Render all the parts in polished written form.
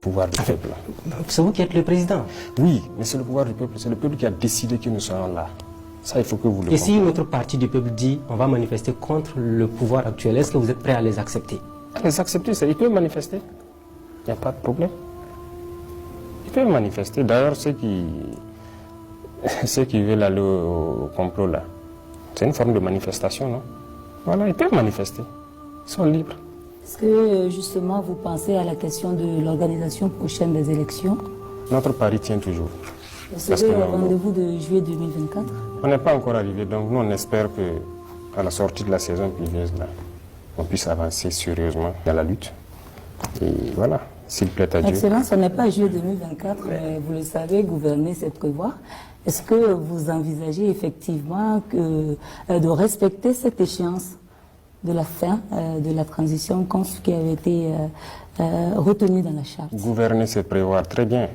pouvoir du peuple. C'est vous qui êtes le président. Oui, mais c'est le pouvoir du peuple. C'est le peuple qui a décidé que nous soyons là. Ça, il faut que vous le Et si compreniez. une autre partie du peuple dit on va manifester contre le pouvoir actuel, est-ce que vous êtes prêt à les accepter? Les accepter, ils peuvent manifester. Il n'y a pas de problème. Ils peuvent manifester. D'ailleurs, ceux qui veulent aller au complot, là, c'est une forme de manifestation, non? Voilà, ils peuvent manifester. Ils sont libres. Est-ce que, justement, vous pensez à la question de l'organisation prochaine des élections? Notre pari tient toujours. C'est le rendez-vous de juillet 2024? On n'est pas encore arrivé, donc nous, on espère qu'à la sortie de la saison pluvieuse, là, on puisse avancer sérieusement dans la lutte. Et voilà, s'il plaît à Dieu. Excellence, ce n'est pas juillet 2024, mais vous le savez, gouverner, c'est prévoir. Est-ce que vous envisagez effectivement de respecter cette échéance de la fin de la transition comme ce qui avait été retenu dans la charte? Gouverner, c'est prévoir, très bien.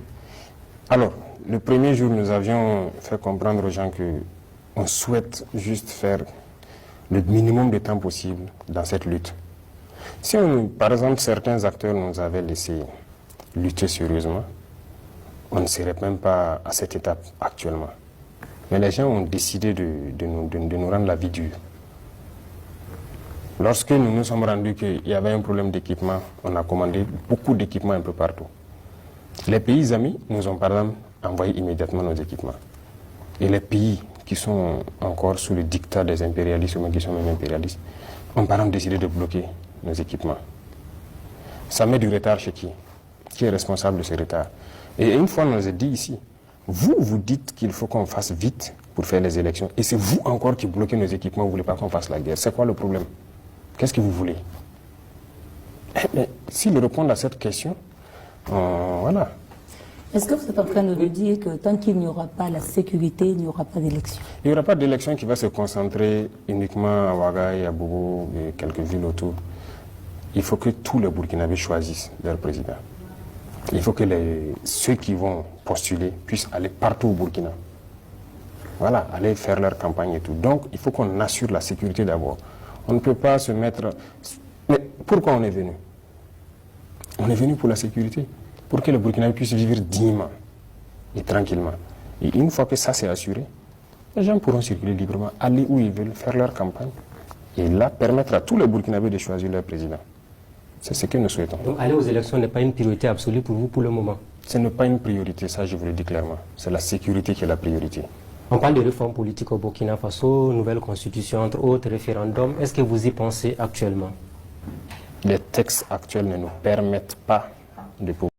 Alors, le premier jour, nous avions fait comprendre aux gens qu'on souhaite juste faire le minimum de temps possible dans cette lutte. Si, par exemple, certains acteurs nous avaient laissé lutter sérieusement, on ne serait même pas à cette étape actuellement. Mais les gens ont décidé de nous rendre la vie dure. Lorsque nous nous sommes rendus qu'il y avait un problème d'équipement, on a commandé beaucoup d'équipements un peu partout. Les pays amis nous ont par exemple envoyé immédiatement nos équipements. Et les pays qui sont encore sous le dictat des impérialistes, ou qui sont même impérialistes, ont par exemple décidé de bloquer nos équipements. Ça met du retard chez qui? Qui est responsable de ce retard? Et une fois, on nous a dit ici, vous dites qu'il faut qu'on fasse vite pour faire les élections, et c'est vous encore qui bloquez nos équipements, vous ne voulez pas qu'on fasse la guerre. C'est quoi le problème? Qu'est-ce que vous voulez? Mais s'ils répondent à cette question, voilà. Est-ce que vous êtes en train de nous dire que tant qu'il n'y aura pas la sécurité, il n'y aura pas d'élection? Il n'y aura pas d'élection qui va se concentrer uniquement à Ouagaï, à Bobo et quelques villes autour. Il faut que tous les Burkinabés choisissent leur président. Il faut que ceux qui vont postuler puissent aller partout au Burkina. Voilà, aller faire leur campagne et tout. Donc, il faut qu'on assure la sécurité d'abord. On ne peut pas se mettre... Mais pourquoi on est venu? On est venu pour la sécurité, pour que les Burkinabés puissent vivre dignement et tranquillement. Et une fois que ça c'est assuré, les gens pourront circuler librement, aller où ils veulent, faire leur campagne. Et là, permettre à tous les Burkinabés de choisir leur président. C'est ce que nous souhaitons. Donc aller aux élections n'est pas une priorité absolue pour vous pour le moment? Ce n'est pas une priorité, ça je vous le dis clairement. C'est la sécurité qui est la priorité. On parle de réformes politiques au Burkina Faso, nouvelle constitution, entre autres, référendum. Est-ce que vous y pensez actuellement? Les textes actuels ne nous permettent pas de pouvoir